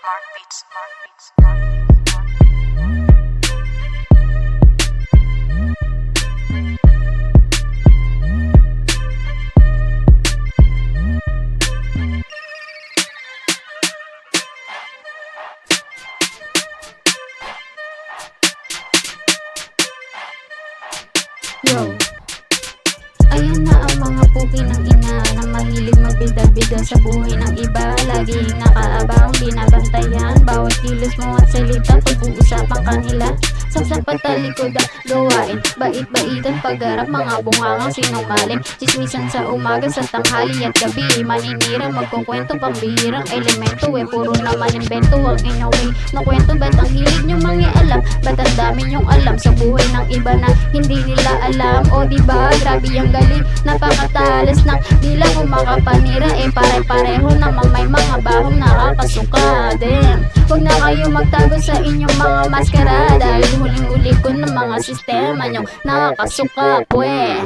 Mark Beats, Mark Beats, Mark Yo, ayan na ang mga pugi ng ina na mahilig magbida-bida sa buhay ng iba. Laging nakaabang, binabantayan bawat kilos mo at salita. Pag-uusapan kanila sa patalikod ang gawain, bait-baitan paggarap, mga bungangang sinungaling. Chismisan sa umaga, sa tanghali at gabi, maninira, magkukwento, pambihirang elemento. Puro naman invento ang inyong na kwento. Ba't ang hilig nyo mangialam? Ba't ang dami nyong alam sa buhay ng iba na hindi nila alam? O diba, grabe ang galing, napakatalas ng dila kung makapanira. Pare-pareho namang may mga bahong nakakasuka. Damn, huwag na kayo magtago sa inyong mga maskara, dahil huling-huli ko ng mga sistema nyong nakakasuka, pwe.